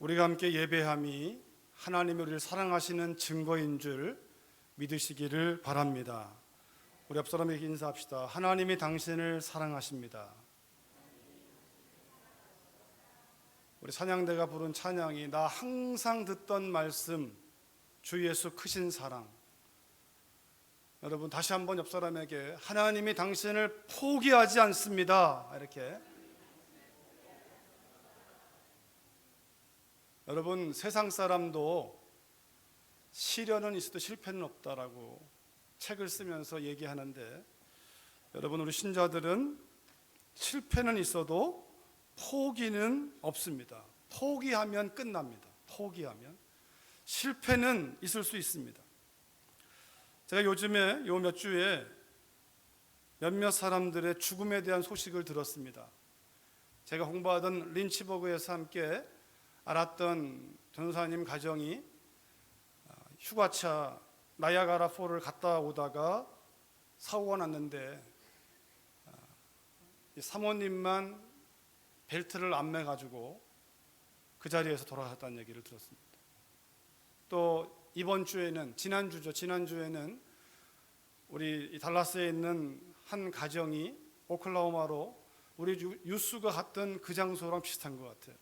우리가 함께 예배함이 하나님이 우리를 사랑하시는 증거인 줄 믿으시기를 바랍니다. 우리 옆 사람에게 인사합시다. 하나님이 당신을 사랑하십니다. 우리 찬양대가 부른 찬양이 나 항상 듣던 말씀 주 예수 크신 사랑. 여러분 다시 한번 옆 사람에게 하나님이 당신을 포기하지 않습니다. 이렇게. 여러분 세상 사람도 시련은 있어도 실패는 없다라고 책을 쓰면서 얘기하는데, 여러분 우리 신자들은 실패는 있어도 포기는 없습니다. 포기하면 끝납니다. 포기하면. 실패는 있을 수 있습니다. 제가 요즘에 요 몇 주에 몇몇 사람들의 죽음에 대한 소식을 들었습니다. 제가 홍보하던 린치버그에서 함께 알았던 전도사님 가정이 휴가차 나이아가라 폴을 갔다 오다가 사고가 났는데 사모님만 벨트를 안 매가지고 그 자리에서 돌아갔다는 얘기를 들었습니다. 또 이번 주에는 지난주에는 우리 달라스에 있는 한 가정이 오클라호마로 우리 유수가 갔던 그 장소랑 비슷한 것 같아요.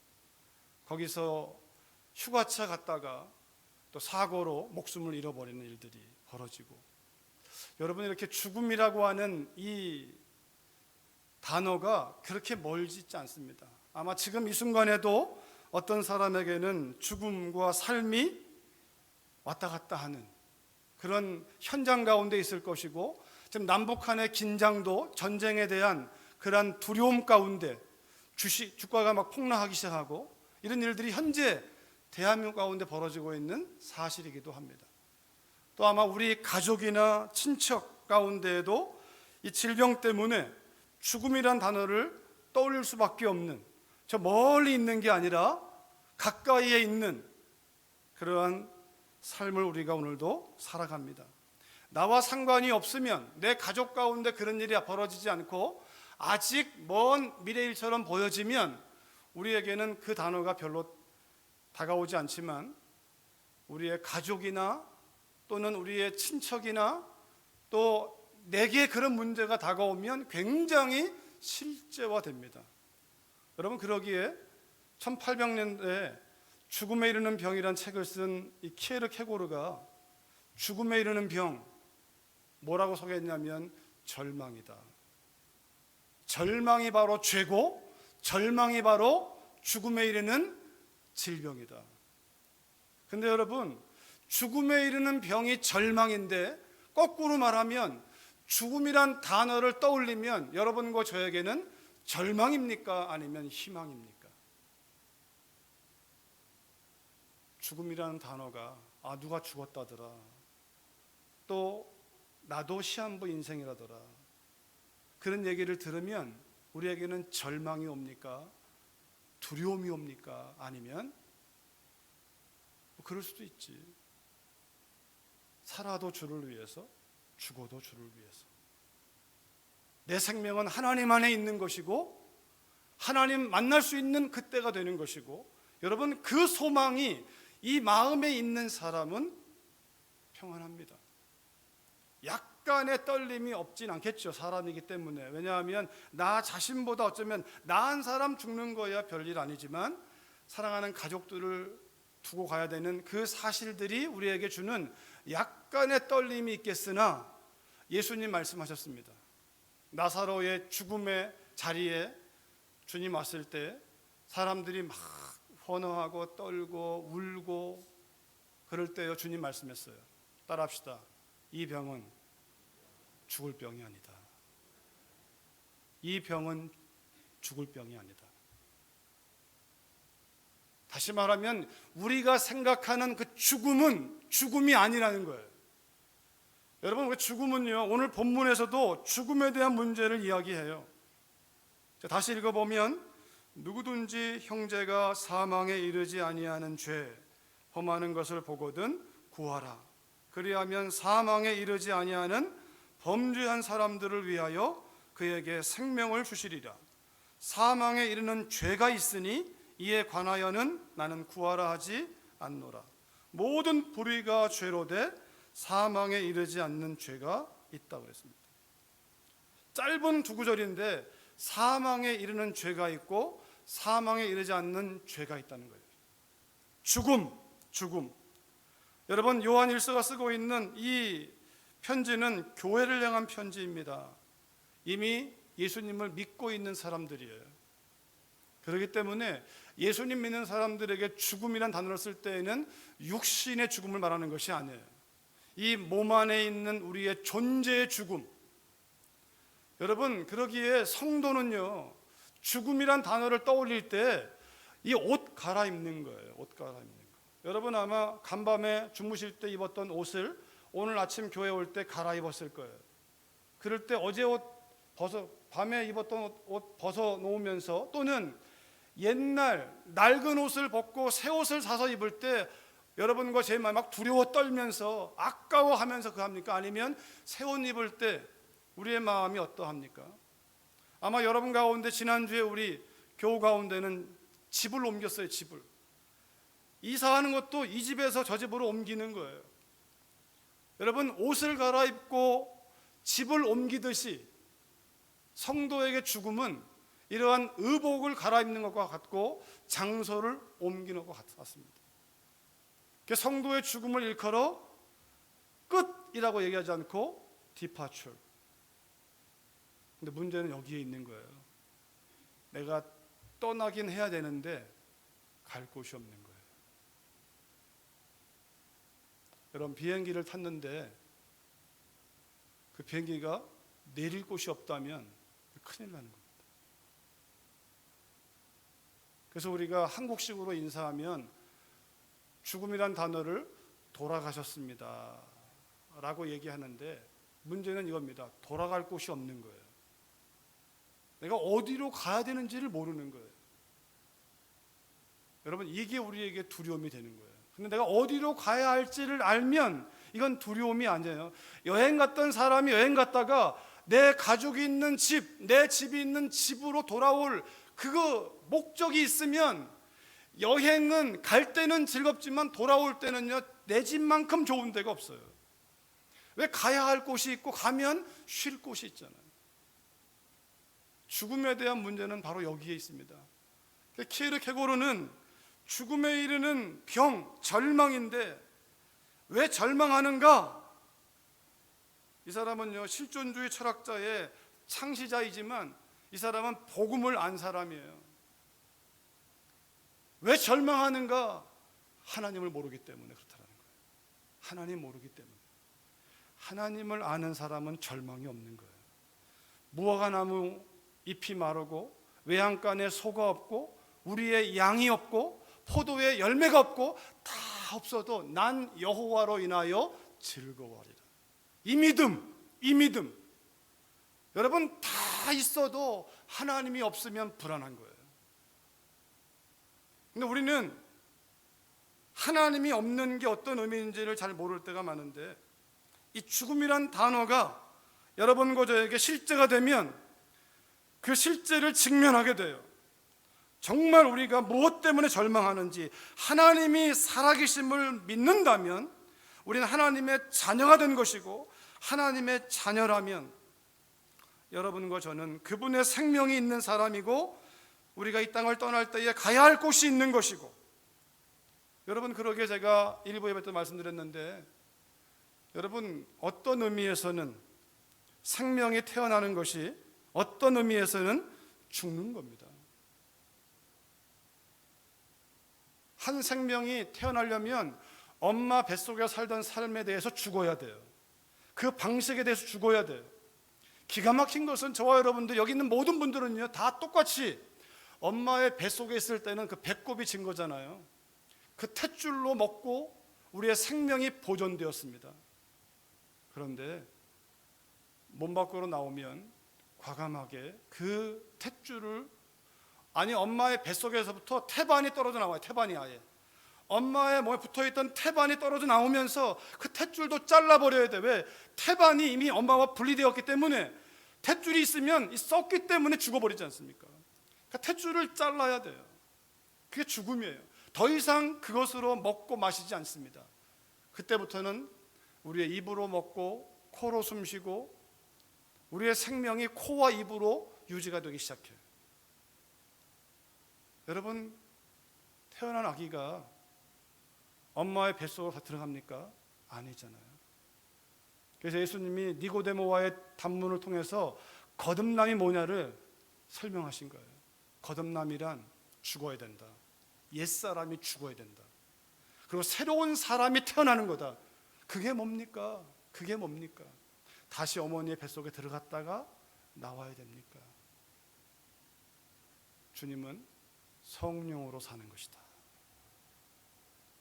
거기서 휴가차 갔다가 또 사고로 목숨을 잃어버리는 일들이 벌어지고, 여러분 이렇게 죽음이라고 하는 이 단어가 그렇게 멀지 있지 않습니다. 아마 지금 이 순간에도 어떤 사람에게는 죽음과 삶이 왔다 갔다 하는 그런 현장 가운데 있을 것이고, 지금 남북한의 긴장도 전쟁에 대한 그러한 두려움 가운데 주가가 막 폭락하기 시작하고 이런 일들이 현재 대한민국 가운데 벌어지고 있는 사실이기도 합니다. 또 아마 우리 가족이나 친척 가운데에도 이 질병 때문에 죽음이란 단어를 떠올릴 수밖에 없는, 저 멀리 있는 게 아니라 가까이에 있는 그러한 삶을 우리가 오늘도 살아갑니다. 나와 상관이 없으면, 내 가족 가운데 그런 일이 벌어지지 않고 아직 먼 미래일처럼 보여지면 우리에게는 그 단어가 별로 다가오지 않지만, 우리의 가족이나 또는 우리의 친척이나 또 내게 그런 문제가 다가오면 굉장히 실제화됩니다. 여러분 그러기에 1800년대에 죽음에 이르는 병이란 책을 쓴 이 키에르케고르가 죽음에 이르는 병 뭐라고 소개했냐면 절망이다. 절망이 바로 죄고 절망이 바로 죽음에 이르는 질병이다. 근데 여러분 죽음에 이르는 병이 절망인데, 거꾸로 말하면 죽음이란 단어를 떠올리면 여러분과 저에게는 절망입니까? 아니면 희망입니까? 죽음이라는 단어가 누가 죽었다더라, 또 나도 시한부 인생이라더라, 그런 얘기를 들으면 우리에게는 절망이 옵니까? 두려움이 옵니까? 아니면 그럴 수도 있지. 살아도 주를 위해서, 죽어도 주를 위해서. 내 생명은 하나님 안에 있는 것이고 하나님 만날 수 있는 그때가 되는 것이고, 여러분 그 소망이 이 마음에 있는 사람은 평안합니다. 약간의 떨림이 없진 않겠죠. 사람이기 때문에. 왜냐하면 나 자신보다 어쩌면 나한 사람 죽는 거야 별일 아니지만, 사랑하는 가족들을 두고 가야 되는 그 사실들이 우리에게 주는 약간의 떨림이 있겠으나, 예수님 말씀하셨습니다. 나사로의 죽음의 자리에 주님 왔을 때 사람들이 막 환호하고 떨고 울고 그럴 때요, 주님 말씀했어요. 따라합시다. 이 병은 죽을 병이 아니다. 이 병은 죽을 병이 아니다. 다시 말하면 우리가 생각하는 그 죽음은 죽음이 아니라는 거예요. 여러분 그 죽음은요, 오늘 본문에서도 죽음에 대한 문제를 이야기해요. 다시 읽어보면, 누구든지 형제가 사망에 이르지 아니하는 죄 범하는 것을 보거든 구하라. 그리하면 사망에 이르지 아니하는 범죄한 사람들을 위하여 그에게 생명을 주시리라. 사망에 이르는 죄가 있으니 이에 관하여는 나는 구하라 하지 않노라. 모든 불의가 죄로 돼 사망에 이르지 않는 죄가 있다고 그랬습니다. 짧은 두 구절인데 사망에 이르는 죄가 있고 사망에 이르지 않는 죄가 있다는 거예요. 죽음. 여러분, 요한 1서가 쓰고 있는 이 편지는 교회를 향한 편지입니다. 이미 예수님을 믿고 있는 사람들이에요. 그렇기 때문에 예수님 믿는 사람들에게 죽음이란 단어를 쓸 때에는 육신의 죽음을 말하는 것이 아니에요. 이 몸 안에 있는 우리의 존재의 죽음. 여러분, 그러기에 성도는요, 죽음이란 단어를 떠올릴 때 이 옷 갈아입는 거예요. 옷 갈아입는 거. 여러분 아마 간밤에 주무실 때 입었던 옷을 오늘 아침 교회 올 때 갈아입었을 거예요. 그럴 때 어제 옷 밤에 입었던 옷 벗어 놓으면서, 또는 옛날 낡은 옷을 벗고 새 옷을 사서 입을 때 여러분과 제 마음이 막 두려워 떨면서 아까워하면서 합니까? 아니면 새 옷 입을 때 우리의 마음이 어떠합니까? 아마 여러분 가운데 지난주에 우리 교우 가운데는 집을 옮겼어요. 집을 이사하는 것도 이 집에서 저 집으로 옮기는 거예요. 여러분, 옷을 갈아입고 집을 옮기듯이 성도에게 죽음은 이러한 의복을 갈아입는 것과 같고 장소를 옮기는 것과 같습니다. 성도의 죽음을 일컬어 끝이라고 얘기하지 않고 departure. 근데 문제는 여기에 있는 거예요. 내가 떠나긴 해야 되는데 갈 곳이 없는 거예요. 여러분, 비행기를 탔는데 그 비행기가 내릴 곳이 없다면 큰일 나는 겁니다. 그래서 우리가 한국식으로 인사하면 죽음이란 단어를 돌아가셨습니다 라고 얘기하는데, 문제는 이겁니다. 돌아갈 곳이 없는 거예요. 내가 어디로 가야 되는지를 모르는 거예요. 여러분, 이게 우리에게 두려움이 되는 거예요. 근데 내가 어디로 가야 할지를 알면 이건 두려움이 아니에요. 여행 갔던 사람이 여행 갔다가 내 가족이 있는 집, 내 집이 있는 집으로 돌아올 그거 목적이 있으면, 여행은 갈 때는 즐겁지만 돌아올 때는요, 내 집만큼 좋은 데가 없어요. 왜? 가야 할 곳이 있고 가면 쉴 곳이 있잖아요. 죽음에 대한 문제는 바로 여기에 있습니다. 키에르케고르는 죽음에 이르는 병, 절망인데 왜 절망하는가? 이 사람은요, 실존주의 철학자의 창시자이지만 이 사람은 복음을 안 사람이에요. 왜 절망하는가? 하나님을 모르기 때문에 그렇다는 거예요. 하나님 모르기 때문에. 하나님을 아는 사람은 절망이 없는 거예요. 무화과나무 잎이 마르고 외양간에 소가 없고 우리의 양이 없고 포도에 열매가 없고 다 없어도 난 여호와로 인하여 즐거워하리라. 이 믿음. 여러분, 다 있어도 하나님이 없으면 불안한 거예요. 근데 우리는 하나님이 없는 게 어떤 의미인지를 잘 모를 때가 많은데, 이 죽음이란 단어가 여러분과 저에게 실제가 되면 그 실제를 직면하게 돼요. 정말 우리가 무엇 때문에 절망하는지, 하나님이 살아계심을 믿는다면 우리는 하나님의 자녀가 된 것이고, 하나님의 자녀라면 여러분과 저는 그분의 생명이 있는 사람이고, 우리가 이 땅을 떠날 때에 가야 할 곳이 있는 것이고, 여러분, 그러게 제가 일부 예배 때 말씀드렸는데, 여러분, 어떤 의미에서는 생명이 태어나는 것이 어떤 의미에서는 죽는 겁니다. 한 생명이 태어나려면 엄마 뱃속에 살던 삶에 대해서 죽어야 돼요. 그 방식에 대해서 죽어야 돼요. 기가 막힌 것은 저와 여러분들, 여기 있는 모든 분들은요, 다 똑같이 엄마의 뱃속에 있을 때는 그 배꼽이 진 거잖아요. 그 탯줄로 먹고 우리의 생명이 보존되었습니다. 그런데 몸 밖으로 나오면 과감하게 그 탯줄을, 아니 엄마의 뱃속에서부터 태반이 떨어져 나와요. 태반이 아예 엄마의 몸에 붙어있던 태반이 떨어져 나오면서 그 탯줄도 잘라버려야 돼. 왜? 태반이 이미 엄마와 분리되었기 때문에. 탯줄이 있으면 썩기 때문에 죽어버리지 않습니까? 그러니까 탯줄을 잘라야 돼요. 그게 죽음이에요. 더 이상 그것으로 먹고 마시지 않습니다. 그때부터는 우리의 입으로 먹고 코로 숨쉬고 우리의 생명이 코와 입으로 유지가 되기 시작해요. 여러분, 태어난 아기가 엄마의 뱃속으로 다 들어갑니까? 아니잖아요. 그래서 예수님이 니고데모와의 담문을 통해서 거듭남이 뭐냐를 설명하신 거예요. 거듭남이란 죽어야 된다. 옛사람이 죽어야 된다. 그리고 새로운 사람이 태어나는 거다. 그게 뭡니까? 그게 뭡니까? 다시 어머니의 뱃속에 들어갔다가 나와야 됩니까? 주님은 성령으로 사는 것이다.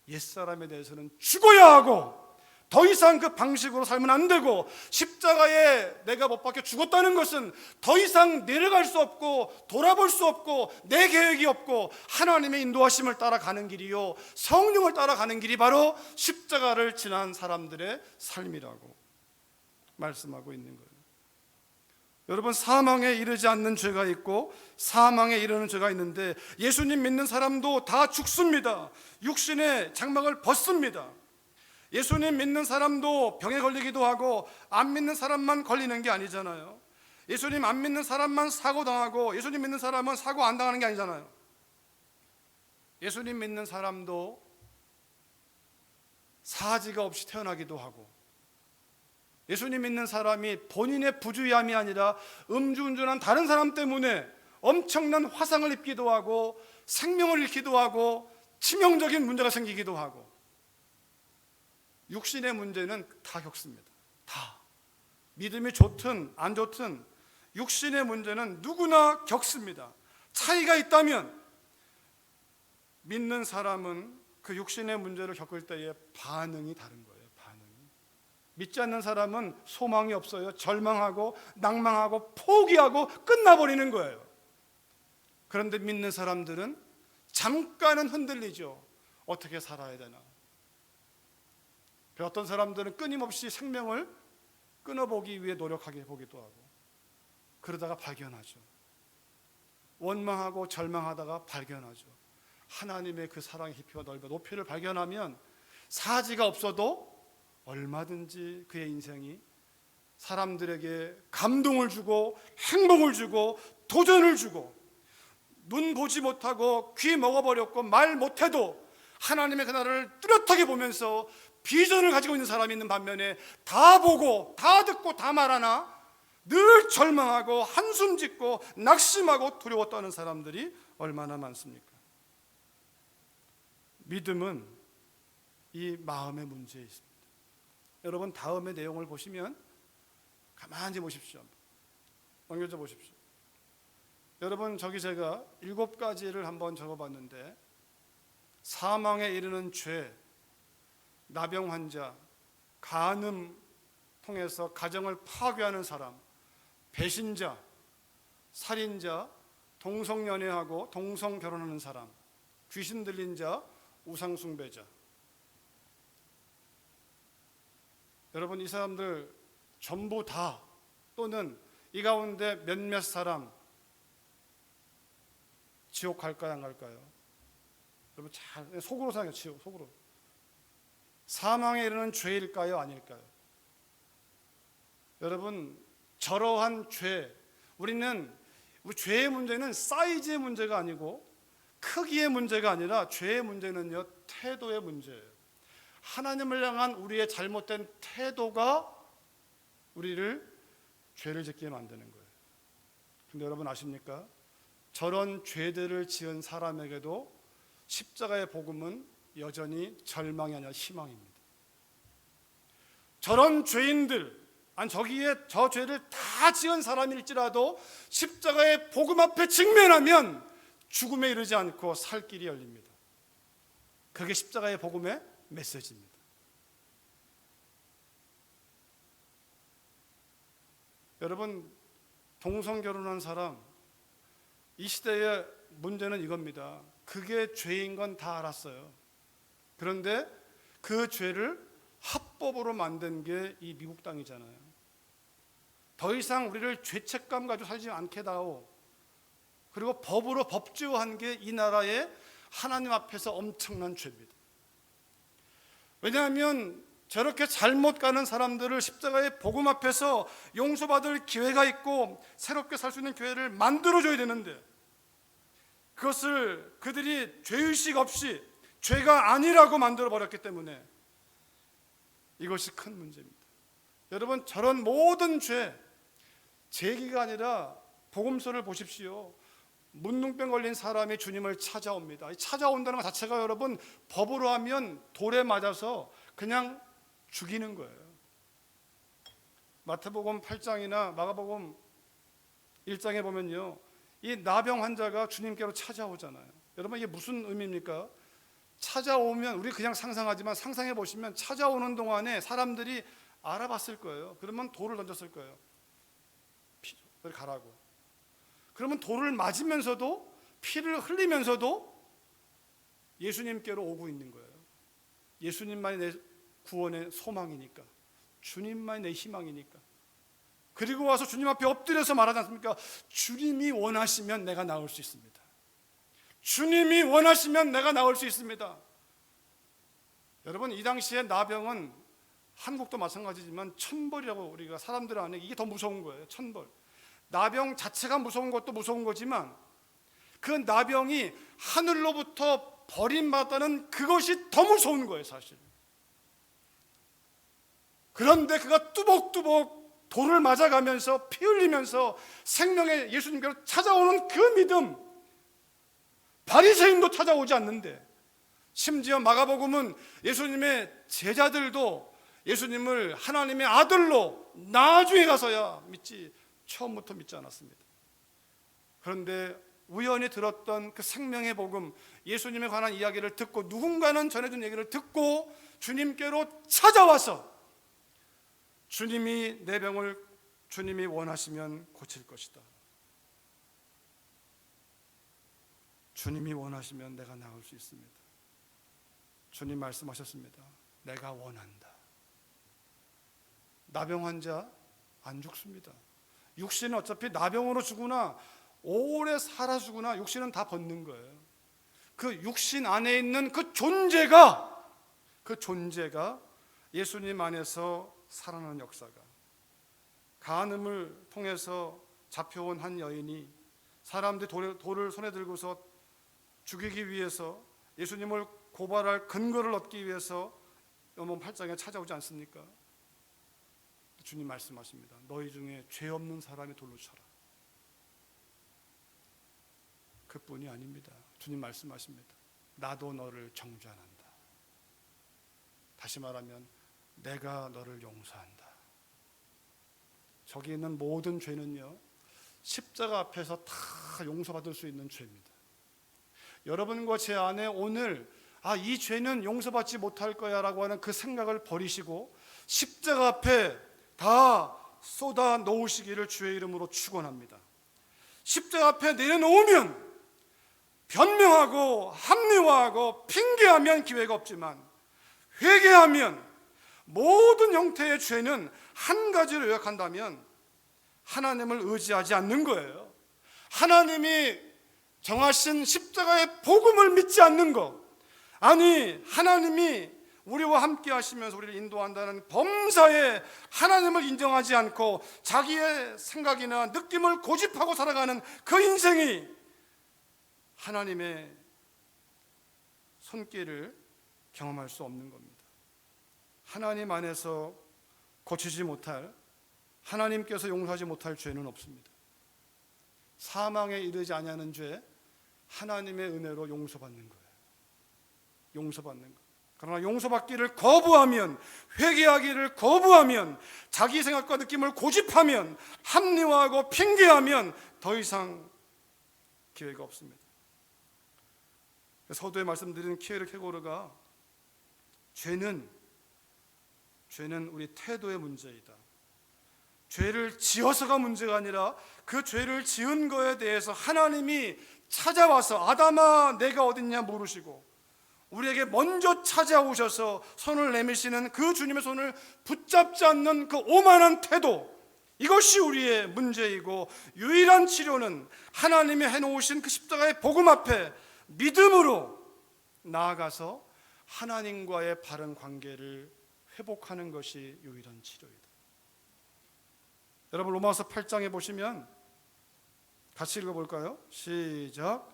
옛사람에 대해서는 죽어야 하고 더 이상 그 방식으로 살면 안 되고, 십자가에 내가 못 박혀 죽었다는 것은 더 이상 내려갈 수 없고 돌아볼 수 없고 내 계획이 없고 하나님의 인도하심을 따라가는 길이요, 성령을 따라가는 길이 바로 십자가를 지난 사람들의 삶이라고 말씀하고 있는 거예요. 여러분, 사망에 이르지 않는 죄가 있고 사망에 이르는 죄가 있는데, 예수님 믿는 사람도 다 죽습니다. 육신의 장막을 벗습니다. 예수님 믿는 사람도 병에 걸리기도 하고 안 믿는 사람만 걸리는 게 아니잖아요. 예수님 안 믿는 사람만 사고당하고 예수님 믿는 사람은 사고 안 당하는 게 아니잖아요. 예수님 믿는 사람도 사지가 없이 태어나기도 하고, 예수님 믿는 사람이 본인의 부주의함이 아니라 음주운전한 다른 사람 때문에 엄청난 화상을 입기도 하고 생명을 잃기도 하고 치명적인 문제가 생기기도 하고, 육신의 문제는 다 겪습니다. 다. 믿음이 좋든 안 좋든 육신의 문제는 누구나 겪습니다. 차이가 있다면 믿는 사람은 그 육신의 문제를 겪을 때의 반응이 다른 거예요. 반응이. 믿지 않는 사람은 소망이 없어요. 절망하고 낭망하고 포기하고 끝나버리는 거예요. 그런데 믿는 사람들은 잠깐은 흔들리죠. 어떻게 살아야 되나. 어떤 사람들은 끊임없이 생명을 끊어보기 위해 노력하게 보기도 하고, 그러다가 발견하죠. 원망하고 절망하다가 발견하죠. 하나님의 그 사랑의 깊이와 넓이와 높이를 발견하면 사지가 없어도 얼마든지 그의 인생이 사람들에게 감동을 주고 행복을 주고 도전을 주고, 눈 보지 못하고 귀 먹어버렸고 말 못해도 하나님의 그 나라를 뚜렷하게 보면서 비전을 가지고 있는 사람이 있는 반면에 다 보고 다 듣고 다 말하나 늘 절망하고 한숨 짓고 낙심하고 두려워 떠는 사람들이 얼마나 많습니까? 믿음은 이 마음의 문제에 있습니다. 여러분, 다음의 내용을 보시면 가만히 보십시오. 넘겨져 보십시오. 여러분, 저기 제가 7가지를 한번 적어봤는데, 사망에 이르는 죄, 나병 환자, 간음 통해서 가정을 파괴하는 사람, 배신자, 살인자, 동성연애하고 동성결혼하는 사람, 귀신 들린 자, 우상숭배자. 여러분, 이 사람들 전부 다, 또는 이 가운데 몇몇 사람 지옥 갈까요, 안 갈까요? 여러분, 잘 속으로 생각해요. 지옥 속으로. 사망에 이르는 죄일까요, 아닐까요? 여러분, 저러한 죄, 우리 죄의 문제는 사이즈의 문제가 아니고 크기의 문제가 아니라, 죄의 문제는요, 태도의 문제예요. 하나님을 향한 우리의 잘못된 태도가 우리를 죄를 짓게 만드는 거예요. 근데 여러분 아십니까? 저런 죄들을 지은 사람에게도 십자가의 복음은 여전히 절망이 아니라 희망입니다. 저런 죄인들, 저기에 저 죄를 다 지은 사람일지라도 십자가의 복음 앞에 직면하면 죽음에 이르지 않고 살 길이 열립니다. 그게 십자가의 복음의 메시지입니다. 여러분, 동성결혼한 사람, 이 시대의 문제는 이겁니다. 그게 죄인 건 다 알았어요. 그런데 그 죄를 합법으로 만든 게 이 미국 땅이잖아요. 더 이상 우리를 죄책감 가지고 살지 않게 다오. 그리고 법으로 법제화한 게 이 나라의 하나님 앞에서 엄청난 죄입니다. 왜냐하면 저렇게 잘못 가는 사람들을 십자가의 복음 앞에서 용서받을 기회가 있고 새롭게 살 수 있는 기회를 만들어줘야 되는데, 그것을 그들이 죄의식 없이 죄가 아니라고 만들어버렸기 때문에 이것이 큰 문제입니다. 여러분, 저런 모든 죄, 제기가 아니라 복음서를 보십시오. 문둥병 걸린 사람이 주님을 찾아옵니다. 찾아온다는 것 자체가 여러분, 법으로 하면 돌에 맞아서 그냥 죽이는 거예요. 마태복음 8장이나 마가복음 1장에 보면요, 이 나병 환자가 주님께로 찾아오잖아요. 여러분, 이게 무슨 의미입니까? 찾아오면, 우리 그냥 상상하지만 상상해 보시면 찾아오는 동안에 사람들이 알아봤을 거예요. 그러면 돌을 던졌을 거예요. 피를 가라고. 그러면 돌을 맞으면서도, 피를 흘리면서도 예수님께로 오고 있는 거예요. 예수님만이 내 구원의 소망이니까, 주님만이 내 희망이니까. 그리고 와서 주님 앞에 엎드려서 말하지 않습니까? 주님이 원하시면 내가 나올 수 있습니다. 주님이 원하시면 내가 나올 수 있습니다. 여러분, 이 당시에 나병은 한국도 마찬가지지만 천벌이라고, 우리가 사람들 안에 이게 더 무서운 거예요. 천벌. 나병 자체가 무서운 것도 무서운 거지만 그 나병이 하늘로부터 버림받았다는 그것이 더 무서운 거예요, 사실. 그런데 그가 뚜벅뚜벅 돌을 맞아가면서 피 흘리면서 생명의 예수님께로 찾아오는 그 믿음, 바리새인도 찾아오지 않는데, 심지어 마가복음은 예수님의 제자들도 예수님을 하나님의 아들로 나중에 가서야 믿지, 처음부터 믿지 않았습니다. 그런데 우연히 들었던 그 생명의 복음, 예수님에 관한 이야기를 듣고, 누군가는 전해준 얘기를 듣고 주님께로 찾아와서 주님이 내 병을 주님이 원하시면 고칠 것이다, 주님이 원하시면 내가 나을 수 있습니다. 주님 말씀하셨습니다. 내가 원한다. 나병 환자 안 죽습니다. 육신은 어차피 나병으로 죽으나 오래 살아 죽으나 육신은 다 벗는 거예요. 그 육신 안에 있는 그 존재가 예수님 안에서 살아나는 역사가, 간음을 통해서 잡혀온 한 여인이 사람들이 돌을 손에 들고서 죽이기 위해서, 예수님을 고발할 근거를 얻기 위해서 요한 8장에 찾아오지 않습니까? 주님 말씀하십니다. 너희 중에 죄 없는 사람이 돌로 쳐라. 그뿐이 아닙니다. 주님 말씀하십니다. 나도 너를 정죄한다. 다시 말하면 내가 너를 용서한다. 저기 있는 모든 죄는요, 십자가 앞에서 다 용서받을 수 있는 죄입니다. 여러분과 제 안에 오늘 이 죄는 용서받지 못할 거야 라고 하는 그 생각을 버리시고 십자가 앞에 다 쏟아 놓으시기를 주의 이름으로 축원합니다. 십자가 앞에 내려놓으면 변명하고 합리화하고 핑계하면 기회가 없지만, 회개하면, 모든 형태의 죄는 한 가지로 요약한다면 하나님을 의지하지 않는 거예요. 하나님이 정하신 십자가의 복음을 믿지 않는 것, 아니 하나님이 우리와 함께 하시면서 우리를 인도한다는 범사에 하나님을 인정하지 않고 자기의 생각이나 느낌을 고집하고 살아가는 그 인생이 하나님의 손길을 경험할 수 없는 겁니다. 하나님 안에서 고치지 못할, 하나님께서 용서하지 못할 죄는 없습니다. 사망에 이르지 아니하는 죄, 하나님의 은혜로 용서받는 거예요. 용서받는 거. 그러나 용서받기를 거부하면, 회개하기를 거부하면, 자기 생각과 느낌을 고집하면, 합리화하고 핑계하면 더 이상 기회가 없습니다. 서두에 말씀드린 키에르케고르가 죄는 우리 태도의 문제이다. 죄를 지어서가 문제가 아니라 그 죄를 지은 거에 대해서 하나님이 찾아와서 아담아 내가 어딨냐 물으시고 우리에게 먼저 찾아오셔서 손을 내미시는 그 주님의 손을 붙잡지 않는 그 오만한 태도, 이것이 우리의 문제이고, 유일한 치료는 하나님이 해놓으신 그 십자가의 복음 앞에 믿음으로 나아가서 하나님과의 바른 관계를 회복하는 것이 유일한 치료이다. 여러분 로마서 8장에 보시면 같이 읽어볼까요? 시작.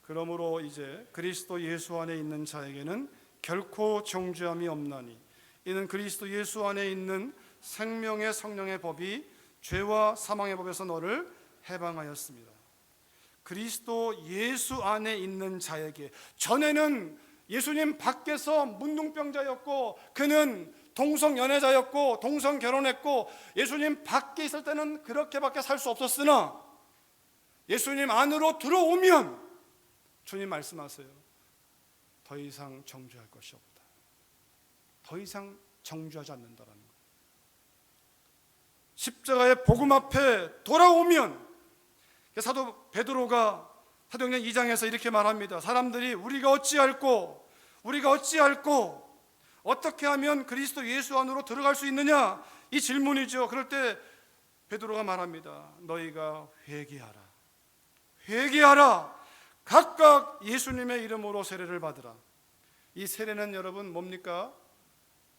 그러므로 이제 그리스도 예수 안에 있는 자에게는 결코 정죄함이 없나니 이는 그리스도 예수 안에 있는 생명의 성령의 법이 죄와 사망의 법에서 너를 해방하였습니다. 그리스도 예수 안에 있는 자에게, 전에는 예수님 밖에서 문둥병자였고 그는 동성연애자였고 동성결혼했고 예수님 밖에 있을 때는 그렇게밖에 살 수 없었으나 예수님 안으로 들어오면 주님 말씀하세요. 더 이상 정죄할 것이 없다. 더 이상 정죄하지 않는다라는 거예요. 십자가의 복음 앞에 돌아오면 사도 베드로가 사도행전 2장에서 이렇게 말합니다. 사람들이 우리가 어찌할꼬 어떻게 하면 그리스도 예수 안으로 들어갈 수 있느냐 이 질문이죠. 그럴 때 베드로가 말합니다. 너희가 회개하라. 각각 예수님의 이름으로 세례를 받으라. 이 세례는 여러분 뭡니까?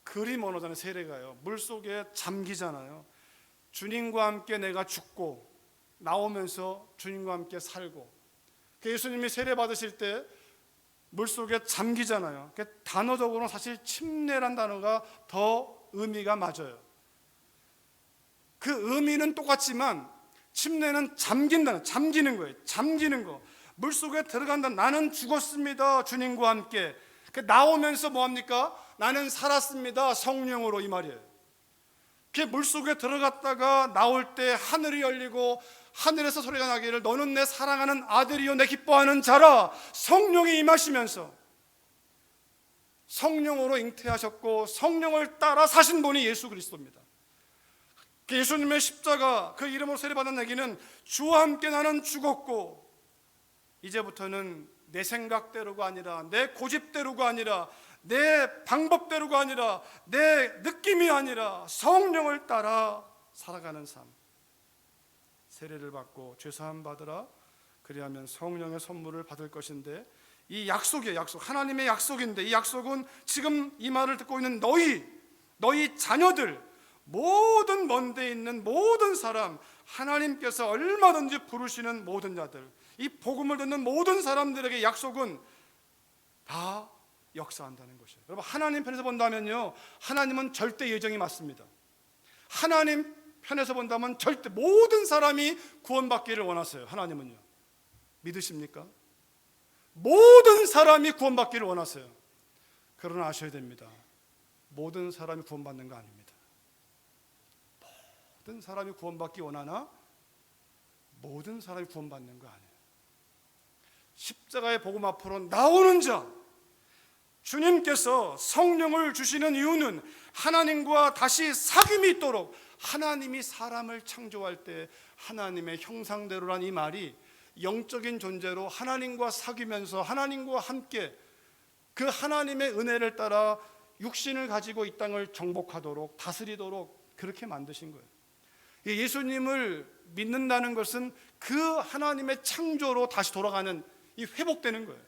그림 언어잖아요. 세례가요. 물속에 잠기잖아요. 주님과 함께 내가 죽고 나오면서 주님과 함께 살고, 예수님이 세례 받으실 때 물속에 잠기잖아요. 단어적으로는 사실 침례란 단어가 더 의미가 맞아요. 그 의미는 똑같지만 침례는 잠기는 거예요. 잠기는 거. 물속에 들어간다. 나는 죽었습니다. 주님과 함께. 나오면서 뭐합니까? 나는 살았습니다. 성령으로, 이 말이에요. 물속에 들어갔다가 나올 때 하늘이 열리고 하늘에서 소리가 나기를 너는 내 사랑하는 아들이요 내 기뻐하는 자라. 성령이 임하시면서 성령으로 잉태하셨고 성령을 따라 사신 분이 예수 그리스도입니다. 예수님의 십자가, 그 이름으로 세례받은 얘기는 주와 함께 나는 죽었고 이제부터는 내 생각대로가 아니라 내 고집대로가 아니라 내 방법대로가 아니라 내 느낌이 아니라 성령을 따라 살아가는 삶. 세례를 받고 죄사함 받으라. 그리하면 성령의 선물을 받을 것인데, 이 약속이에요. 약속. 하나님의 약속인데 이 약속은 지금 이 말을 듣고 있는 너희 자녀들, 모든 먼데 있는 모든 사람, 하나님께서 얼마든지 부르시는 모든 자들, 이 복음을 듣는 모든 사람들에게 약속은 다 역사한다는 것이에요. 여러분, 하나님 편에서 본다면요, 하나님은 절대 예정이 맞습니다. 하나님 편에서 본다면 절대 모든 사람이 구원받기를 원하세요. 하나님은요. 믿으십니까? 모든 사람이 구원받기를 원하세요. 그러나 아셔야 됩니다. 모든 사람이 구원받는 거 아닙니다. 모든 사람이 구원받기 원하나 모든 사람이 구원받는 거 아니에요. 십자가의 복음 앞으로 나오는 자, 주님께서 성령을 주시는 이유는 하나님과 다시 사귐이 있도록, 하나님이 사람을 창조할 때 하나님의 형상대로란 이 말이 영적인 존재로 하나님과 사귀면서 하나님과 함께 그 하나님의 은혜를 따라 육신을 가지고 이 땅을 정복하도록 다스리도록 그렇게 만드신 거예요. 예수님을 믿는다는 것은 그 하나님의 창조로 다시 돌아가는, 이 회복되는 거예요.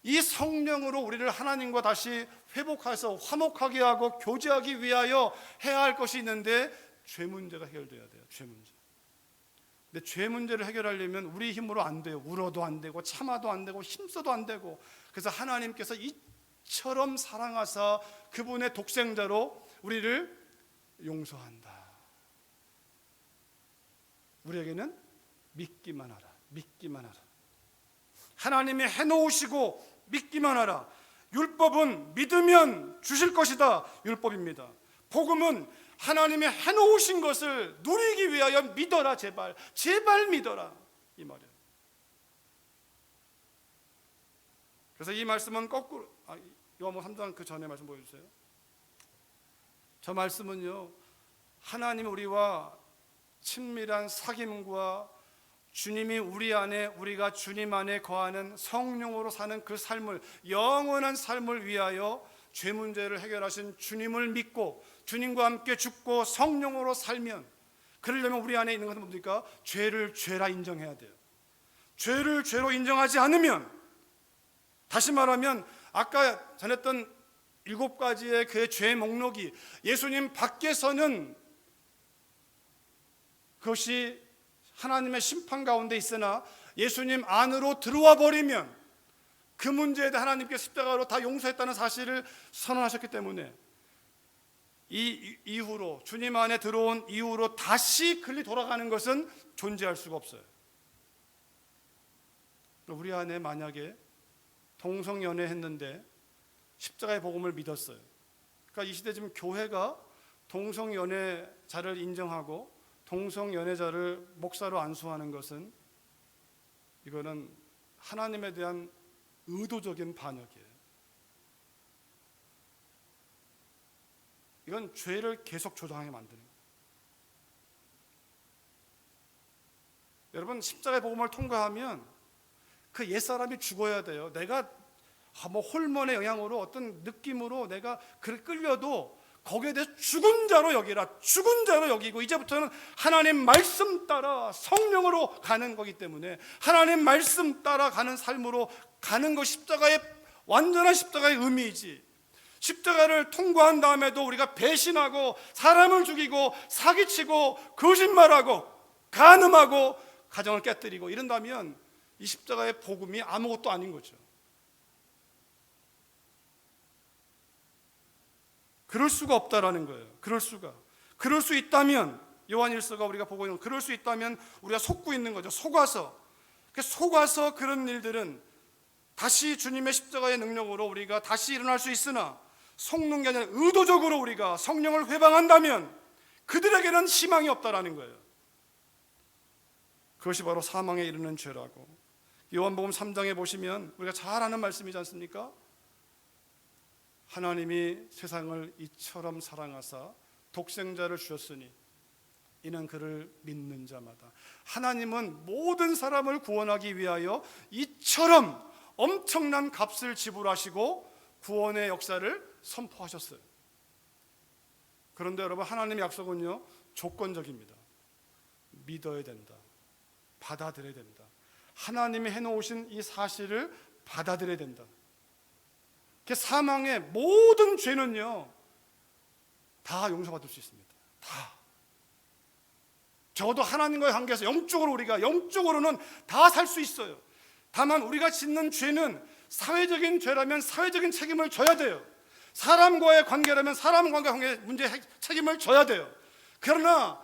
이 성령으로 우리를 하나님과 다시 회복해서 화목하게 하고 교제하기 위하여 해야 할 것이 있는데, 죄 문제가 해결돼야 돼요. 죄 문제. 근데 죄 문제를 해결하려면 우리 힘으로 안 돼요. 울어도 안 되고 참아도 안 되고 힘써도 안 되고. 그래서 하나님께서 이처럼 사랑하사 그분의 독생자로 우리를 용서한다. 우리에게는 믿기만 하라. 믿기만 하라. 하나님이 해놓으시고 믿기만 하라. 율법은 믿으면 주실 것이다. 율법입니다. 복음은 하나님이 해놓으신 것을 누리기 위하여 믿어라. 제발 믿어라, 이 말이에요. 그래서 이 말씀은 거꾸로, 요한복음 3장 그 전에 말씀 보여주세요. 저 말씀은요, 하나님이 우리와 친밀한 사귐과 주님이 우리 안에, 우리가 주님 안에 거하는 성령으로 사는 그 삶을, 영원한 삶을 위하여 죄 문제를 해결하신 주님을 믿고 주님과 함께 죽고 성령으로 살면, 그러려면 우리 안에 있는 것은 뭡니까? 죄를 죄라 인정해야 돼요. 죄를 죄로 인정하지 않으면, 다시 말하면 아까 전했던 7가지의 그의 죄 목록이 예수님 밖에서는 그것이 하나님의 심판 가운데 있으나 예수님 안으로 들어와 버리면 그 문제에 대해 하나님께 십자가로 다 용서했다는 사실을 선언하셨기 때문에 이 이후로 주님 안에 들어온 이후로 다시 글리 돌아가는 것은 존재할 수가 없어요. 우리 안에 만약에 동성연애했는데 십자가의 복음을 믿었어요. 그러니까 이 시대 지금 교회가 동성연애자를 인정하고 동성연애자를 목사로 안수하는 것은 이거는 하나님에 대한 의도적인 반역이에요. 이건 죄를 계속 조장하게 만드는 거예요. 여러분, 십자가의 복음을 통과하면 그 옛사람이 죽어야 돼요. 내가 호르몬의 영향으로 어떤 느낌으로 내가 끌려도 거기에 대해서 죽은 자로 여기라, 죽은 자로 여기고, 이제부터는 하나님 말씀 따라 성령으로 가는 거기 때문에 하나님 말씀 따라 가는 삶으로 가는 것이 십자가의 완전한 십자가의 의미이지, 십자가를 통과한 다음에도 우리가 배신하고 사람을 죽이고 사기치고 거짓말하고 간음하고 가정을 깨뜨리고 이런다면 이 십자가의 복음이 아무것도 아닌 거죠. 그럴 수가 없다라는 거예요. 그럴 수 있다면, 요한일서가 우리가 보고 있는, 그럴 수 있다면 우리가 속고 있는 거죠. 속아서 그런 일들은 다시 주님의 십자가의 능력으로 우리가 다시 일어날 수 있으나, 속는 게 아니라 의도적으로 우리가 성령을 회방한다면 그들에게는 희망이 없다라는 거예요. 그것이 바로 사망에 이르는 죄라고. 요한복음 3장에 보시면 우리가 잘 아는 말씀이지 않습니까? 하나님이 세상을 이처럼 사랑하사 독생자를 주셨으니 이는 그를 믿는 자마다. 하나님은 모든 사람을 구원하기 위하여 이처럼 엄청난 값을 지불하시고 구원의 역사를 선포하셨어요. 그런데 여러분, 하나님의 약속은요 조건적입니다. 믿어야 된다. 받아들여야 된다. 하나님이 해놓으신 이 사실을 받아들여야 된다. 사망의 모든 죄는요 다 용서받을 수 있습니다. 다. 적어도 하나님과의 관계에서 영적으로는 다 살 수 있어요. 다만 우리가 짓는 죄는 사회적인 죄라면 사회적인 책임을 져야 돼요. 사람과의 관계라면 사람과의 관계 문제 책임을 져야 돼요. 그러나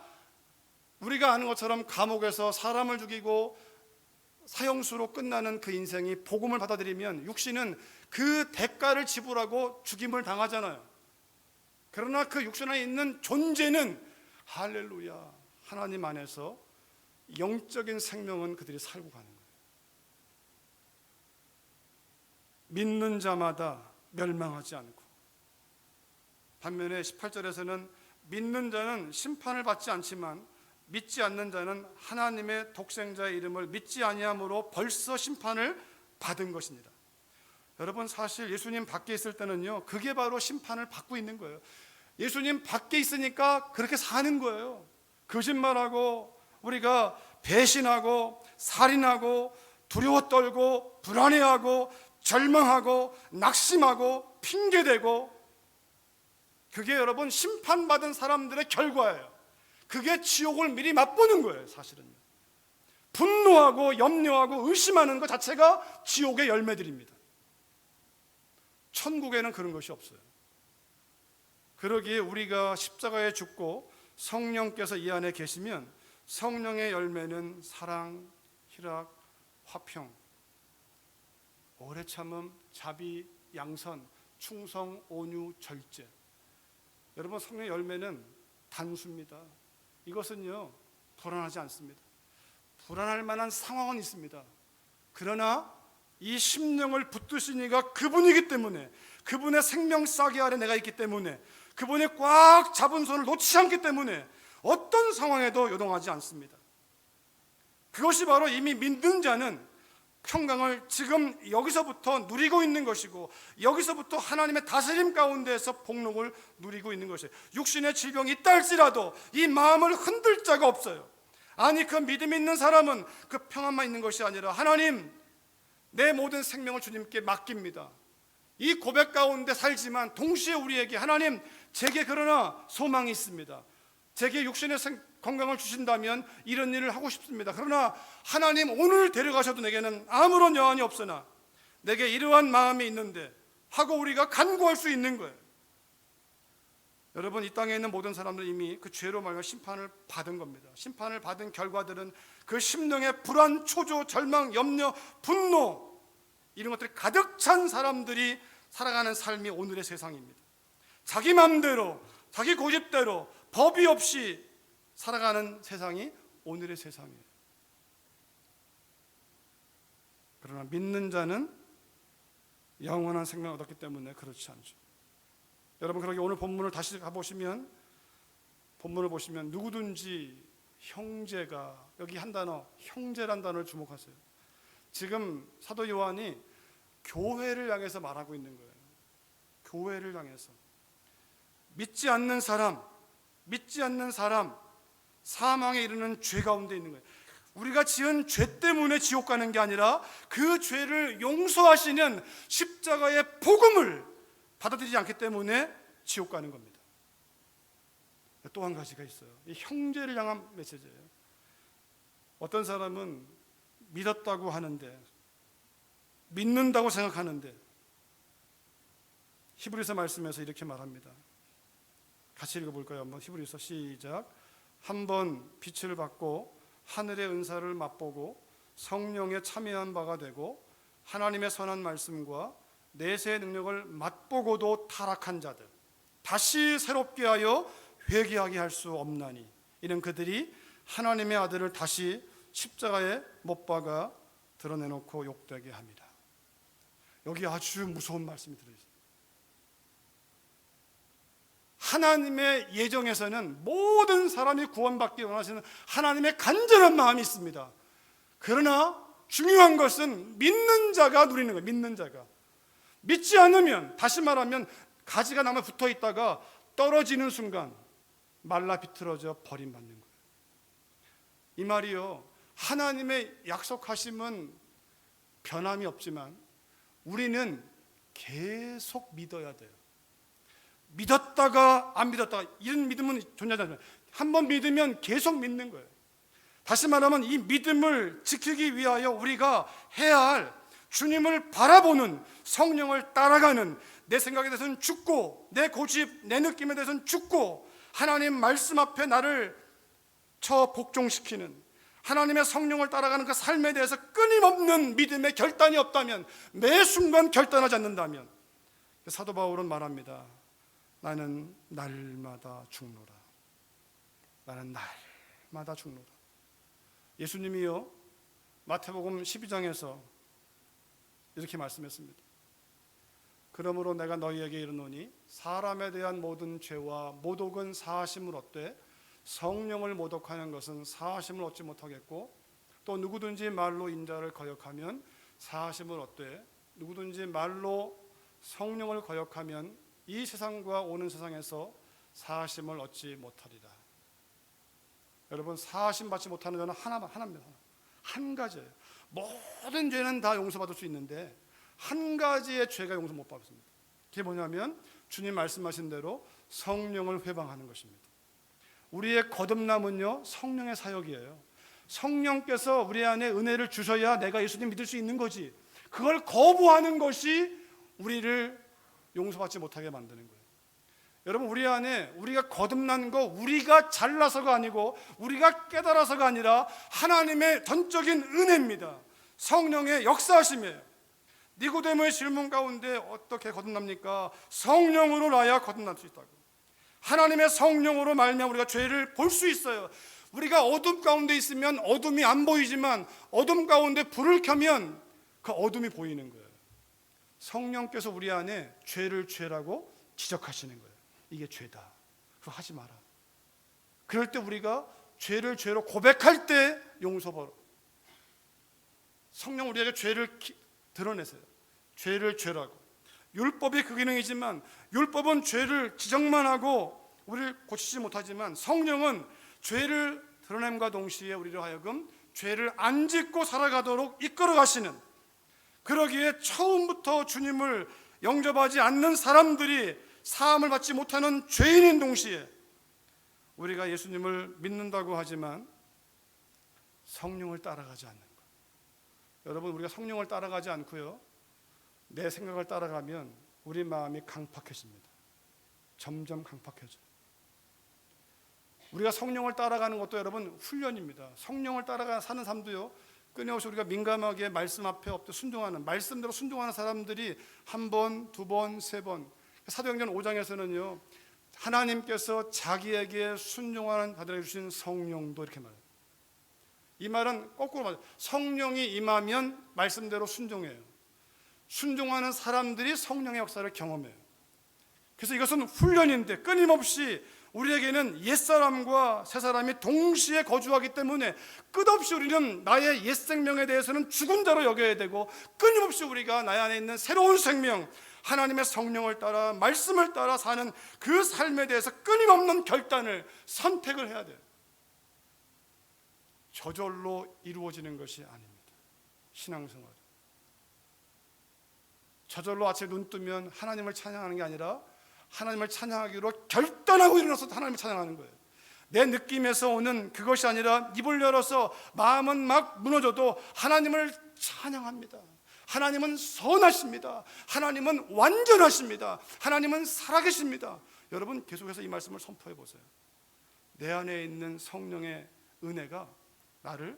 우리가 아는 것처럼 감옥에서 사람을 죽이고 사형수로 끝나는 그 인생이 복음을 받아들이면 육신은 그 대가를 지불하고 죽임을 당하잖아요. 그러나 그 육신 안에 있는 존재는 할렐루야, 하나님 안에서 영적인 생명은 그들이 살고 가는 거예요. 믿는 자마다 멸망하지 않고, 반면에 18절에서는 믿는 자는 심판을 받지 않지만 믿지 않는 자는 하나님의 독생자의 이름을 믿지 아니함으로 벌써 심판을 받은 것입니다. 여러분, 사실 예수님 밖에 있을 때는요 그게 바로 심판을 받고 있는 거예요. 예수님 밖에 있으니까 그렇게 사는 거예요. 거짓말하고 우리가 배신하고 살인하고 두려워 떨고 불안해하고 절망하고 낙심하고 핑계대고, 그게 여러분 심판받은 사람들의 결과예요. 그게 지옥을 미리 맛보는 거예요. 사실은요, 분노하고 염려하고 의심하는 것 자체가 지옥의 열매들입니다. 천국에는 그런 것이 없어요. 그러기에 우리가 십자가에 죽고 성령께서 이 안에 계시면 성령의 열매는 사랑, 희락, 화평, 오래 참음, 자비, 양선, 충성, 온유, 절제. 여러분, 성령의 열매는 단수입니다. 이것은요 불안하지 않습니다. 불안할 만한 상황은 있습니다. 그러나 이 심령을 붙드신 이가 그분이기 때문에, 그분의 생명싸개 아래 내가 있기 때문에, 그분의 꽉 잡은 손을 놓지 않기 때문에 어떤 상황에도 요동하지 않습니다. 그것이 바로 이미 믿는 자는 평강을 지금 여기서부터 누리고 있는 것이고, 여기서부터 하나님의 다스림 가운데에서 복록을 누리고 있는 것이에요. 육신의 질병이 있다 할지라도 이 마음을 흔들 자가 없어요. 아니, 그 믿음 있는 사람은 그 평안만 있는 것이 아니라, 하나님, 내 모든 생명을 주님께 맡깁니다. 이 고백 가운데 살지만 동시에 우리에게 하나님, 제게 그러나 소망이 있습니다. 제게 육신의 건강을 주신다면 이런 일을 하고 싶습니다. 그러나 하나님, 오늘 데려가셔도 내게는 아무런 여한이 없으나 내게 이러한 마음이 있는데 하고 우리가 간구할 수 있는 거예요. 여러분, 이 땅에 있는 모든 사람들은 이미 그 죄로 말미암아 심판을 받은 겁니다. 심판을 받은 결과들은 그 심령의 불안, 초조, 절망, 염려, 분노, 이런 것들이 가득 찬 사람들이 살아가는 삶이 오늘의 세상입니다. 자기 마음대로, 자기 고집대로, 법이 없이 살아가는 세상이 오늘의 세상이에요. 그러나 믿는 자는 영원한 생명을 얻었기 때문에 그렇지 않죠. 여러분, 그러게 오늘 본문을 다시 가보시면, 본문을 보시면 누구든지 형제가, 여기 한 단어, 형제란 단어를 주목하세요. 지금 사도 요한이 교회를 향해서 말하고 있는 거예요. 교회를 향해서. 믿지 않는 사람, 사망에 이르는 죄 가운데 있는 거예요. 우리가 지은 죄 때문에 지옥 가는 게 아니라 그 죄를 용서하시는 십자가의 복음을 받아들이지 않기 때문에 지옥 가는 겁니다. 또 한 가지가 있어요. 이 형제를 향한 메시지예요. 어떤 사람은 믿었다고 하는데, 믿는다고 생각하는데, 히브리서 말씀에서 이렇게 말합니다. 같이 읽어볼까요? 한번 히브리서 시작. 한번 빛을 받고 하늘의 은사를 맛보고 성령에 참여한 바가 되고 하나님의 선한 말씀과 내세의 능력을 맛보고도 타락한 자들, 다시 새롭게 하여 회개하게 할 수 없나니 이는 그들이 하나님의 아들을 다시 십자가에 못 박아 드러내놓고 욕되게 합니다. 여기 아주 무서운 말씀이 들어있어요. 하나님의 예정에서는 모든 사람이 구원받기 원하시는 하나님의 간절한 마음이 있습니다. 그러나 중요한 것은 믿는 자가 누리는 거예요. 믿는 자가. 믿지 않으면, 다시 말하면 가지가 나무에 붙어 있다가 떨어지는 순간 말라 비틀어져 버림받는 거예요. 이 말이요, 하나님의 약속하심은 변함이 없지만 우리는 계속 믿어야 돼요. 믿었다가 안 믿었다가 이런 믿음은 존재하지 않아요. 한번 믿으면 계속 믿는 거예요. 다시 말하면 이 믿음을 지키기 위하여 우리가 해야 할, 주님을 바라보는, 성령을 따라가는, 내 생각에 대해서는 죽고, 내 고집, 내 느낌에 대해서는 죽고, 하나님 말씀 앞에 나를 복종시키는, 하나님의 성령을 따라가는 그 삶에 대해서 끊임없는 믿음의 결단이 없다면, 매 순간 결단하지 않는다면, 사도 바울은 말합니다. 나는 날마다 죽노라. 나는 날마다 죽노라. 예수님이요, 마태복음 12장에서 이렇게 말씀했습니다. 그러므로 내가 너희에게 이르노니 사람에 대한 모든 죄와 모독은 사하심을 얻되 성령을 모독하는 것은 사하심을 얻지 못하겠고, 또 누구든지 말로 인자를 거역하면 사하심을 얻되 누구든지 말로 성령을 거역하면 이 세상과 오는 세상에서 사하심을 얻지 못하리라. 여러분, 사하심 받지 못하는 자는 하나입니다. 한 가지예요. 모든 죄는 다 용서받을 수 있는데 한 가지의 죄가 용서 못 받습니다. 그게 뭐냐면 주님 말씀하신 대로 성령을 회방하는 것입니다. 우리의 거듭남은요, 성령의 사역이에요. 성령께서 우리 안에 은혜를 주셔야 내가 예수님 믿을 수 있는 거지. 그걸 거부하는 것이 우리를 용서받지 못하게 만드는 거예요. 여러분, 우리 안에 우리가 거듭난 거 우리가 잘나서가 아니고 우리가 깨달아서가 아니라 하나님의 전적인 은혜입니다. 성령의 역사하심이에요. 니고데모의 질문 가운데 어떻게 거듭납니까? 성령으로 나야 거듭날 수 있다고. 하나님의 성령으로 말미암아 우리가 죄를 볼 수 있어요. 우리가 어둠 가운데 있으면 어둠이 안 보이지만 어둠 가운데 불을 켜면 그 어둠이 보이는 거예요. 성령께서 우리 안에 죄를 죄라고 지적하시는 거예요. 이게 죄다. 그거 하지 마라. 그럴 때 우리가 죄를 죄로 고백할 때 용서받아. 성령 우리에게 죄를 드러내세요. 죄를 죄라고. 율법이 그 기능이지만 율법은 죄를 지적만 하고 우리를 고치지 못하지만 성령은 죄를 드러냄과 동시에 우리를 하여금 죄를 안 짓고 살아가도록 이끌어 가시는, 그러기에 처음부터 주님을 영접하지 않는 사람들이 사함을 받지 못하는 죄인인 동시에 우리가 예수님을 믿는다고 하지만 성령을 따라가지 않는 것. 여러분, 우리가 성령을 따라가지 않고요, 내 생각을 따라가면 우리 마음이 강팍해집니다. 점점 강팍해져요. 우리가 성령을 따라가는 것도 여러분 훈련입니다. 성령을 따라가 사는 삶도요, 끊임없이 우리가 민감하게 말씀 앞에 엎드 순종하는, 말씀대로 순종하는 사람들이 한 번, 두 번, 세 번. 사도행전 5장에서는요, 하나님께서 자기에게 순종하는 자들에게 주신 성령도 이렇게 말해요. 이 말은 거꾸로 말해요. 성령이 임하면 말씀대로 순종해요. 순종하는 사람들이 성령의 역사를 경험해요. 그래서 이것은 훈련인데 끊임없이 우리에게는 옛사람과 새사람이 동시에 거주하기 때문에 끝없이 우리는 나의 옛 생명에 대해서는 죽은 자로 여겨야 되고, 끊임없이 우리가 나의 안에 있는 새로운 생명, 하나님의 성령을 따라 말씀을 따라 사는 그 삶에 대해서 끊임없는 결단을, 선택을 해야 돼요. 저절로 이루어지는 것이 아닙니다. 신앙생활 저절로 아침에 눈 뜨면 하나님을 찬양하는 게 아니라 하나님을 찬양하기로 결단하고 일어나서 하나님을 찬양하는 거예요. 내 느낌에서 오는 그것이 아니라 입을 열어서 마음은 막 무너져도 하나님을 찬양합니다. 하나님은 선하십니다. 하나님은 완전하십니다. 하나님은 살아계십니다. 여러분, 계속해서 이 말씀을 선포해 보세요. 내 안에 있는 성령의 은혜가 나를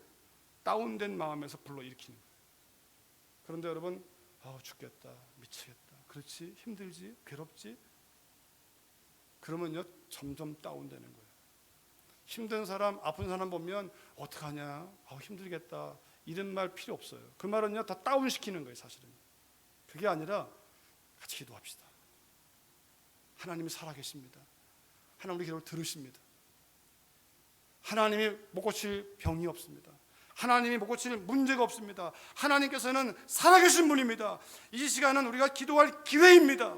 다운된 마음에서 불러일으키는 거예요. 그런데 여러분, 죽겠다, 미치겠다, 그렇지, 힘들지, 괴롭지, 그러면요 점점 다운되는 거예요. 힘든 사람, 아픈 사람 보면 어떡하냐, 힘들겠다, 이런 말 필요 없어요. 그 말은요 다 다운시키는 거예요. 사실은 그게 아니라 같이 기도합시다. 하나님이 살아계십니다. 하나님 우리 기도를 들으십니다. 하나님이 못 고칠 병이 없습니다. 하나님이 못 고칠 문제가 없습니다. 하나님께서는 살아계신 분입니다. 이 시간은 우리가 기도할 기회입니다.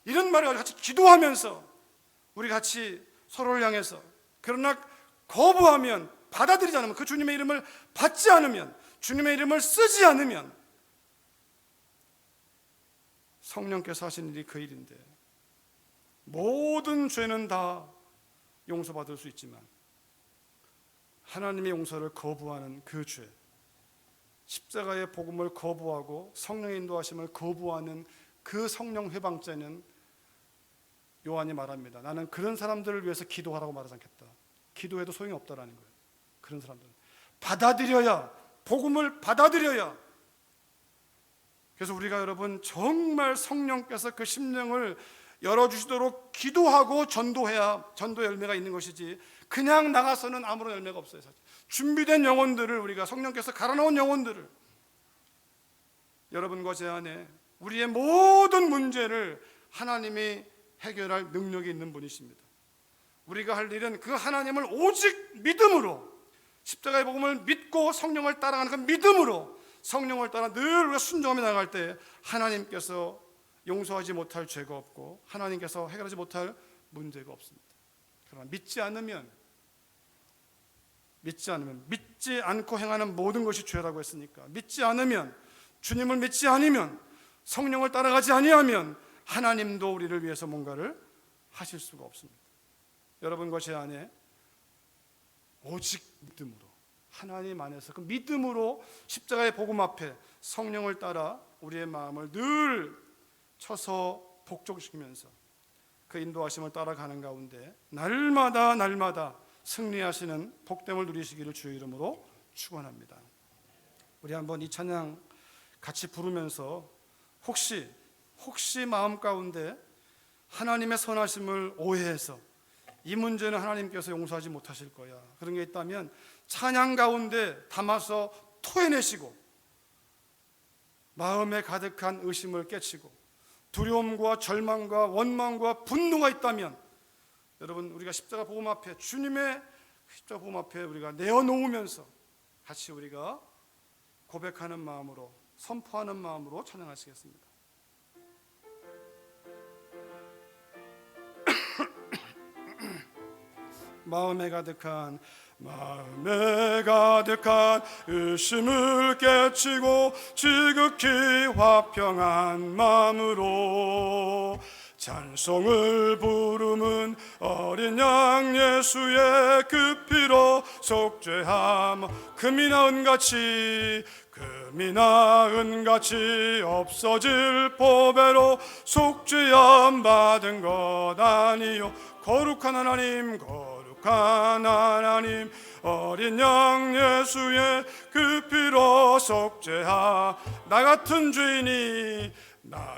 이런 말을 같이 기도하면서 우리 같이 서로를 향해서, 그러나 거부하면, 받아들이지 않으면, 그 주님의 이름을 받지 않으면, 주님의 이름을 쓰지 않으면 성령께서 하신 일이 그 일인데, 모든 죄는 다 용서받을 수 있지만 하나님의 용서를 거부하는 그 죄, 십자가의 복음을 거부하고 성령의 인도하심을 거부하는 그 성령 회방죄는 요한이 말합니다. 나는 그런 사람들을 위해서 기도하라고 말하지 않겠다. 기도해도 소용이 없다라는 거예요. 그런 사람들은 받아들여야, 복음을 받아들여야. 그래서 우리가 여러분 정말 성령께서 그 심령을 열어주시도록 기도하고 전도해야 전도의 열매가 있는 것이지, 그냥 나가서는 아무런 열매가 없어요. 사실. 준비된 영혼들을, 우리가 성령께서 갈아놓은 영혼들을, 여러분과 제 안에 우리의 모든 문제를 하나님이 해결할 능력이 있는 분이십니다. 우리가 할 일은 그 하나님을 오직 믿음으로, 십자가의 복음을 믿고 성령을 따라가는 그 믿음으로, 성령을 따라 늘 우리가 순종하며 나갈 때 하나님께서 용서하지 못할 죄가 없고 하나님께서 해결하지 못할 문제가 없습니다. 그러나 믿지 않고 행하는 모든 것이 죄라고 했으니까, 믿지 않으면, 주님을 믿지 않으면, 성령을 따라가지 아니하면 하나님도 우리를 위해서 뭔가를 하실 수가 없습니다. 여러분과 제 안에 오직 믿음으로, 하나님 안에서 그 믿음으로 십자가의 복음 앞에 성령을 따라 우리의 마음을 늘 쳐서 복종시키면서 그 인도하심을 따라가는 가운데 날마다 승리하시는 복됨을 누리시기를 주의 이름으로 축원합니다. 우리 한번 이 찬양 같이 부르면서 혹시 마음 가운데 하나님의 선하심을 오해해서 이 문제는 하나님께서 용서하지 못하실 거야, 그런 게 있다면 찬양 가운데 담아서 토해내시고, 마음에 가득한 의심을 깨치고 두려움과 절망과 원망과 분노가 있다면, 여러분 우리가 십자가 복음 앞에, 주님의 십자가 복음 앞에 우리가 내어놓으면서 같이 우리가 고백하는 마음으로, 선포하는 마음으로 찬양하시겠습니다. 마음에 가득한 의심을 깨치고 지극히 화평한 마음으로 찬송을 부르는 어린 양 예수의 그 피로 속죄함. 금이나 은같이 없어질 보배로 속죄함 받은 것 아니요. 거룩한 하나님 어린 양 예수의 그 피로 속죄하. 나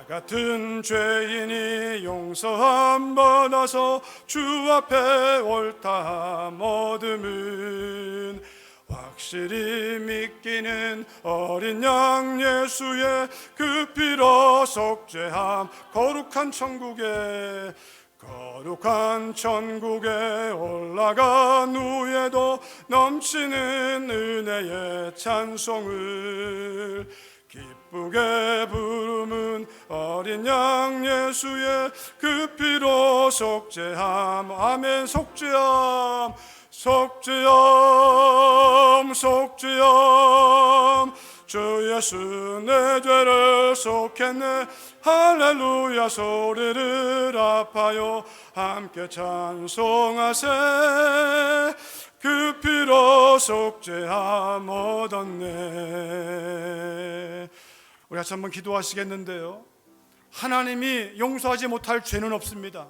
같은 죄인이 용서함 받아서 주 앞에 옳다함 얻음은 확실히 믿기는 어린 양 예수의 그 피로 속죄함. 거룩한 천국에 올라간 후에도 넘치는 은혜의 찬송을 기쁘게 부르는 어린 양 예수의 그 피로 속죄함. 아멘. 속죄함. 주 예수 내 죄를 속했네. 할렐루야 소리를 아파요 함께 찬송하세. 그 피로 속죄함 얻었네. 우리 같이 한번 기도하시겠는데요. 하나님이 용서하지 못할 죄는 없습니다.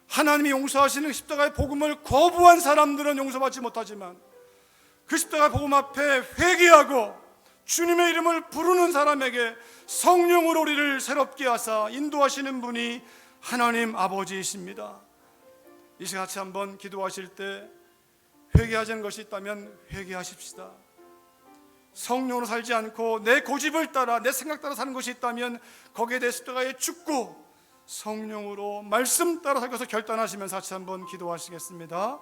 하나님이 용서하시는 십자가의 복음을 거부한 사람들은 용서받지 못하지만 그 십자가의 복음 앞에 회개하고 주님의 이름을 부르는 사람에게 성령으로 우리를 새롭게 하사 인도하시는 분이 하나님 아버지이십니다. 이 시간 같이 한번 기도하실 때 회개하자는 것이 있다면 회개하십시다. 성령으로 살지 않고 내 고집을 따라 내 생각 따라 사는 것이 있다면 거기에 대해 십자가에 죽고 성령으로 말씀 따라 살고서 결단하시면서 같이 한번 기도하시겠습니다.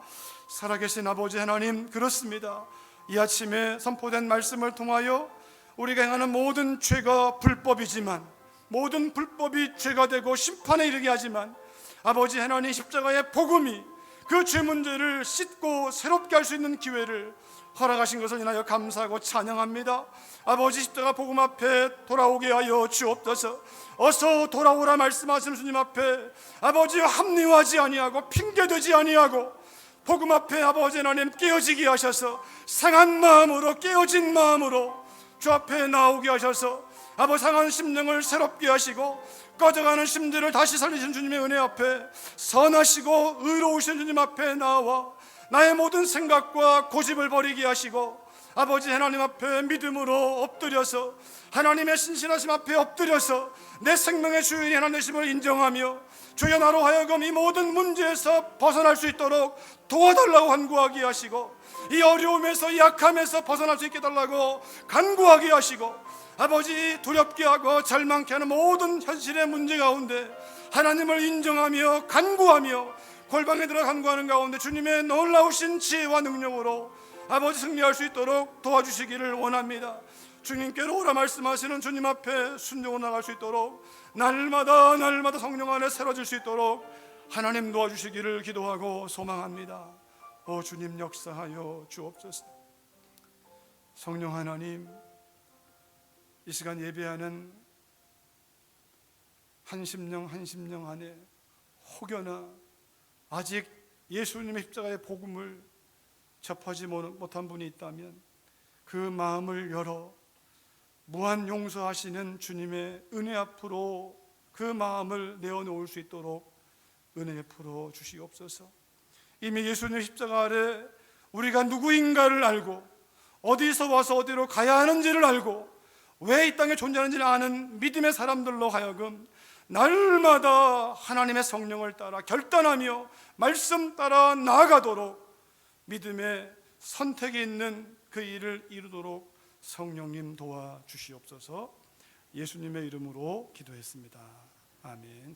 살아계신 아버지 하나님, 그렇습니다. 이 아침에 선포된 말씀을 통하여 우리가 행하는 모든 죄가 불법이지만 모든 불법이 죄가 되고 심판에 이르게 하지만 아버지 하나님 십자가의 복음이 그 죄 문제를 씻고 새롭게 할 수 있는 기회를 허락하신 것을 인하여 감사하고 찬양합니다. 아버지 십자가 복음 앞에 돌아오게 하여 주옵소서. 어서 돌아오라 말씀하시는 주님 앞에 아버지 합리화하지 아니하고 핑계대지 아니하고 복음 앞에 아버지 하나님 깨어지게 하셔서 상한 마음으로 깨어진 마음으로 주 앞에 나오게 하셔서 아버지 상한 심령을 새롭게 하시고 꺼져가는 심지를 다시 살리신 주님의 은혜 앞에 선하시고 의로우신 주님 앞에 나와 나의 모든 생각과 고집을 버리게 하시고 아버지 하나님 앞에 믿음으로 엎드려서 하나님의 신실하심 앞에 엎드려서 내 생명의 주인이 하나님 되심을 인정하며 주여 나로 하여금 이 모든 문제에서 벗어날 수 있도록 도와달라고 간구하게 하시고 이 어려움에서 이 약함에서 벗어날 수 있게 해달라고 간구하게 하시고 아버지 두렵게 하고 절망케 하는 모든 현실의 문제 가운데 하나님을 인정하며 간구하며 골방에 들어 간구하는 가운데 주님의 놀라우신 지혜와 능력으로 아버지 승리할 수 있도록 도와주시기를 원합니다. 주님께로 오라 말씀하시는 주님 앞에 순종으로 나갈 수 있도록 날마다 성령 안에 새로질 수 있도록 하나님 도와주시기를 기도하고 소망합니다. 오 주님 역사하여 주옵소서. 성령 하나님, 이 시간 예배하는 한 심령 안에 혹여나 아직 예수님의 십자가의 복음을 접하지 못한 분이 있다면 그 마음을 열어 무한 용서하시는 주님의 은혜 앞으로 그 마음을 내어놓을 수 있도록 은혜 풀어 주시옵소서. 이미 예수님의 십자가 아래 우리가 누구인가를 알고 어디서 와서 어디로 가야 하는지를 알고 왜 이 땅에 존재하는지를 아는 믿음의 사람들로 하여금 날마다 하나님의 성령을 따라 결단하며 말씀 따라 나아가도록 믿음의 선택이 있는 그 일을 이루도록 성령님 도와주시옵소서. 예수님의 이름으로 기도했습니다. 아멘.